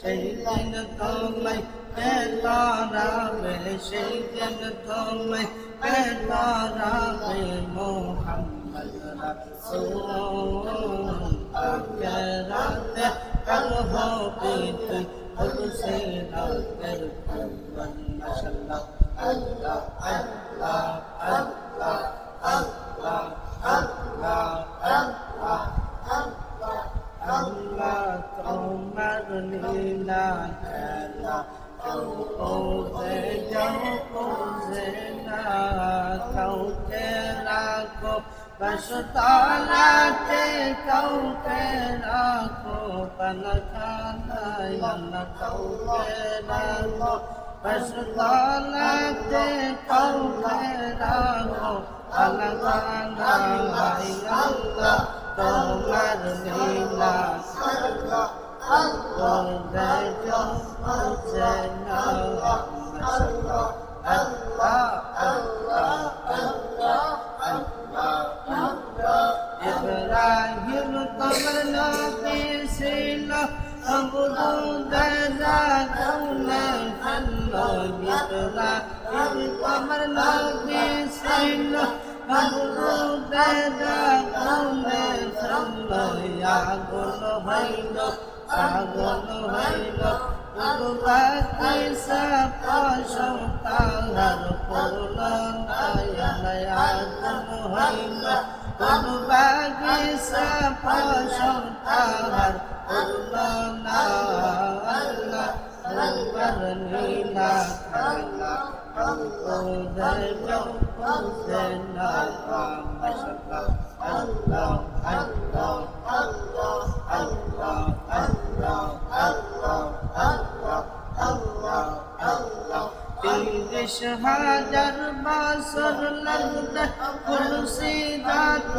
সেই দিন তোমায় পেলারাবে সেই দিন তোমায় পেলারাবে মোহাম্মদ রাসূল আখেরাতে করহ তুই খুশি রাতের কুরবান মাশাআল্লাহ আল্লাহ আল্লাহ আল্লাহ আল্লাহ আল্লাহ আল্লাহ আল্লাহ তোমার লীলা খেলা কোজে যাও কোজে না কাউকে রাখো বসতালাতে কাউকে রাখো পলখানায় আল্লাহ কাউকে রাখো বসতালাতে কাউকে রাখো পলখানায় আল্লাহ তোমার লীলা কোজে যাও কোজে না মাশাআল্লাহ আল্লাহ আল্লাহ আল্লাহ আল্লাহ ইব্রাহিম তোমার নবী ছিল আবুদুল্লাহ কওলে ফেললো ইব্রাহিম তোমার নবী ছিল আবুদুল্লাহ কওলে ফেললো আগুন হইল আগুন হইল বাকিসা পাশম তাহার করলো আগুন হইল বাকিসা পাশম তাহার করলো না আল্লাহ তোমার লীলা খেলা কোজে যাও কোজে না মাশাআল্লাহ আল্লাহ আল্লাহ আল্লাহ আল্লাহ আল্লাহ আল্লাহ আল্লাহ আল্লাহ আল্লাহ ৩০,০০০ বছর লাগবে তুলসী গাছ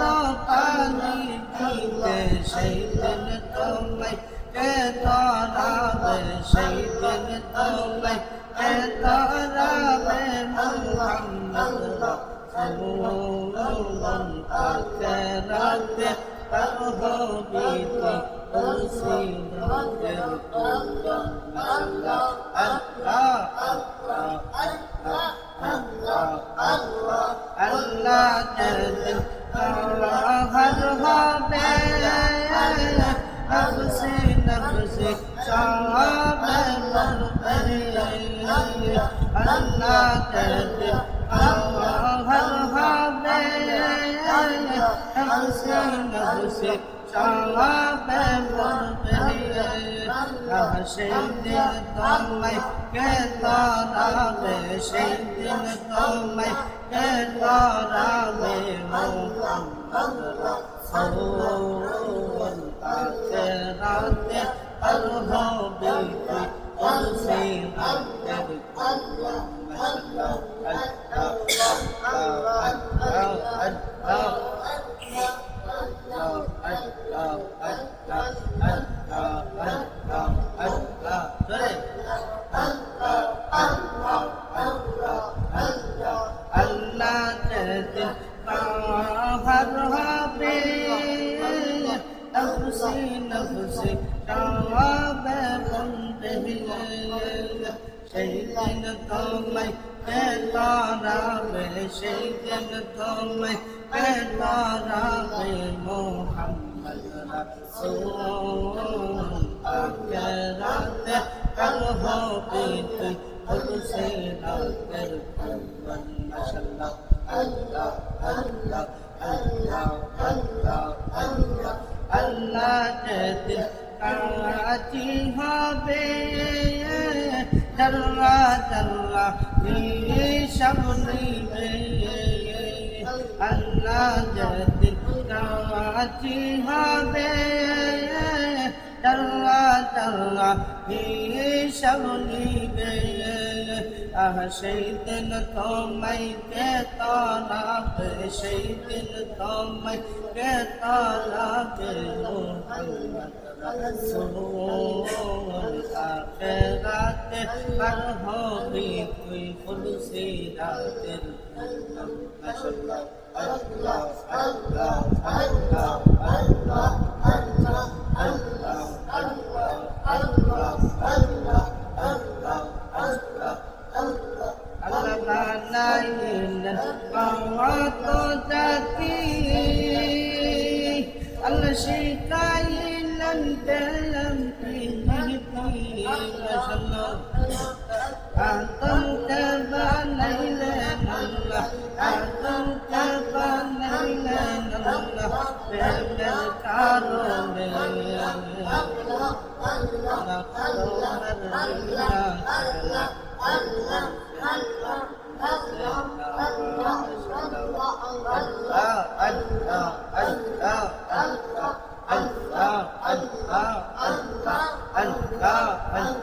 পানি দিতে সেই দিন তোমায় কে তারাবে সেই দিন তোমায় কে তারাবে মুহাম্মদ রাসূল আখেরাতে করহবিতে তুলসী গাছের কুরবান মাশাআল্লাহ আল্লাহ আল্লাহ আল্লাহ আল্লাহ আল্লাহ আল্লাহ যেদিন হর হবে নফসি নফসি চাবে মরবে আল্লাহ যেদিন হর হবে নফসি নফসি চাবে মরবে সেই দিন তোমায় কে তারাবে সেই দিন তোমায় কে তারাবে মুহাম্মদ রাসূল আখেরাতে করহ বিতি তুলসী গাছের কুরবান মাশাআল্লাহ আল্লাহ আল্লাহ আল্লাহ সেই দিন তোমায় পেলারাবে সেই দিন তোমায় পেলারাবে মুহাম্মদ রাসূল আখেরাতে করহ বিতি তুলসী গাছের কুরবান মাশাআল্লাহ আল্লাহ আল্লাহ আল্লাহ আল্লাহ আল্লাহ আল্লাহ যেদিন কাজী হবে জাল্লা জাল্লা সব নিবে আল্লাহ যেদিন কাজী হবে জাল্লা জাল্লা সব নিবে সেই দিন তোমায় কে তারাবে সেই দিন তোমায় কে তারাবে মুহাম্মদ রাসূল আখেরাতে করহ বিতি তুলসী গাছের কুরবান মাশাআল্লাহ আল্লাহ আল্লাহ আল্লাহ আল্লাহ আল্লাহ আল্লাহ আল্লাহ আল্লাহ আদমকে বানাইলেন আল্লাহ, আদমকে বানাইলেন আল্লাহ, প্রেমের কারণে Allah